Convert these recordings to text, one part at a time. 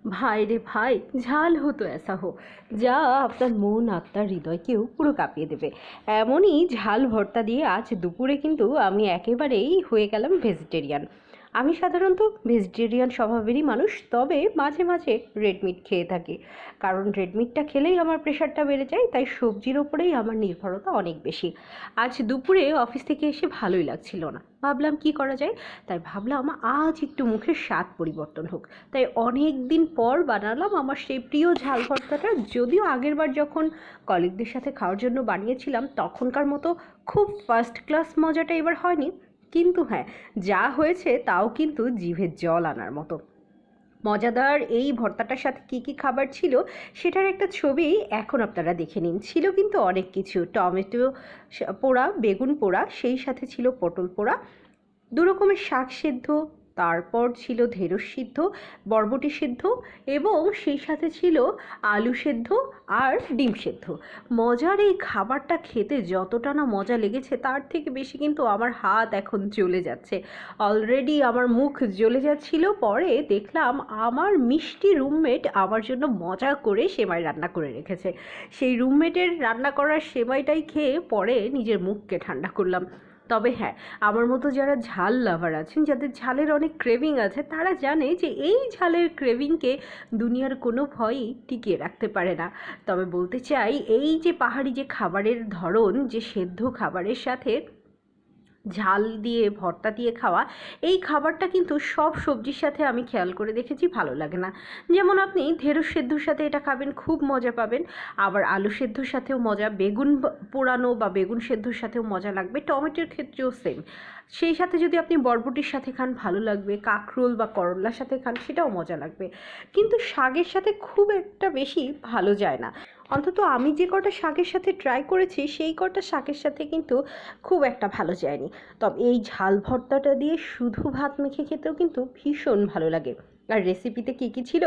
ভাই রে ভাই, ঝাল হো তো ऐसा हो যা আপনার মন আত্মার হৃদয়কেও পুরো কাঁপিয়ে দেবে। এমনই ঝাল ভর্তা দিয়ে আজ দুপুরে কিন্তু আমি একেবারেই হয়ে গেলাম ভেজিটেরিয়ান। আমি সাধারণত ভেজিটেরিয়ান স্বভাবেরই মানুষ, তবে মাঝে মাঝে রেড মিট খেয়ে থাকি। কারণ রেড মিটটা খেলেই আমার প্রেশারটা বেড়ে যায়, তাই সবজির ওপরেই আমার নির্ভরতা অনেক বেশি। আজ দুপুরে অফিস থেকে এসে ভালোই লাগছিল না, ভাবলাম কি করা যায়। তাই ভাবলাম আজ একটু মুখের স্বাদ পরিবর্তন হোক, তাই অনেক দিন পর বানালাম আমার সেই প্রিয় ঝাল ভর্তাটা। যদিও আগেরবার যখন কলিগদের সাথে খাওয়ার জন্য বানিয়েছিলাম তখনকার মতো খুব ফার্স্ট ক্লাস মজাটা এবার হয়নি, কিন্তু হ্যাঁ, যা হয়েছে তাও কিন্তু জিভে জল আনার মতো। মজাদার এই ভর্তাটার সাথে কী কী খাবার ছিল সেটার একটা ছবি এখন আপনারা দেখে নিন। ছিল কিন্তু অনেক কিছু, টমেটো পোড়া, বেগুন পোড়া, সেই সাথে ছিল পটল পোড়া, দু রকমের শাক সেদ্ধ, তারপর ছিল ঢেঁড়স সিদ্ধ, বরবটি সিদ্ধ, এবং সেই সাথে ছিল আলু সেদ্ধ আর ডিম সেদ্ধ। মজার এই খাবারটা খেতে যতটা না মজা লেগেছে তার থেকে বেশি কিন্তু আমার হাত এখন জ্বলে যাচ্ছে। অলরেডি আমার মুখ জ্বলে যাচ্ছিল, পরে দেখলাম আমার মিষ্টি রুমমেট আমার জন্য মজা করে সেমাই রান্না করে রেখেছে। সেই রুমমেটের রান্না করার সেমাইটাই খেয়ে পরে নিজের মুখকে ঠান্ডা করলাম। তবে হ্যাঁ, আমার মতো যারা ঝাল লাভার আছেন, যাদের ঝালের অনেক ক্রেভিং আছে, তারা জানে যে এই ঝালের ক্রেভিংকে দুনিয়ার কোনো ভয়ই টিকিয়ে রাখতে পারে না। তবে বলতে চাই, এই যে পাহাড়ি যে খাবারের ধরন, যে সেদ্ধ খাবারের সাথে ঝাল দিয়ে ভর্তা দিয়ে খাওয়া, এই খাবারটা কিন্তু সব সবজির সাথে আমি খেয়াল করে দেখেছি ভালো লাগে না। যেমন আপনি ঢেঁড়স সেদ্ধর সাথে এটা খাবেন, খুব মজা পাবেন। আবার আলু সেদ্ধর সাথেও মজা, বেগুন পোড়ানো বা বেগুন সেদ্ধর সাথেও মজা লাগবে, টমেটোর ক্ষেত্রেও সেম। সেই সাথে যদি আপনি বরবটির সাথে খান ভালো লাগবে, কাঁকরোল বা করলার সাথে খান সেটাও মজা লাগবে। কিন্তু শাকের সাথে খুব একটা বেশি ভালো যায় না। অন্তত আমি যে কটা শাকের সাথে ট্রাই করেছি সেই কটা শাকের সাথে কিন্তু খুব একটা ভালো যায়নি। তবে এই ঝাল ভর্তাটা দিয়ে শুধু ভাত মেখে খেতেও কিন্তু ভীষণ ভালো লাগে। আর রেসিপিতে কী কী ছিল?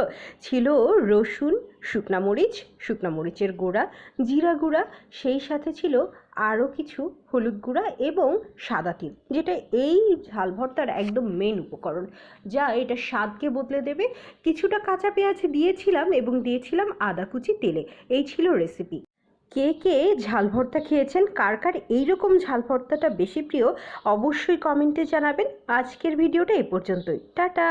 ছিল রসুন, শুকনা মরিচ, শুকনা মরিচের গুঁড়া, জিরা গুঁড়া, সেই সাথে ছিল আরও কিছু হলুদ গুঁড়া এবং সাদা তিল, যেটা এই ঝাল ভর্তার একদম মেন উপকরণ, যা এটা স্বাদকে বদলে দেবে। কিছুটা কাঁচা পেঁয়াজ দিয়েছিলাম এবং দিয়েছিলাম আদা কুচি তেলে। এই ছিল রেসিপি। কে কে ঝাল ভর্তা খেয়েছেন, কার কার এইরকম ঝাল ভর্তাটা বেশি প্রিয়, অবশ্যই কমেন্টে জানাবেন। আজকের ভিডিওটা এ পর্যন্তই, টাটা।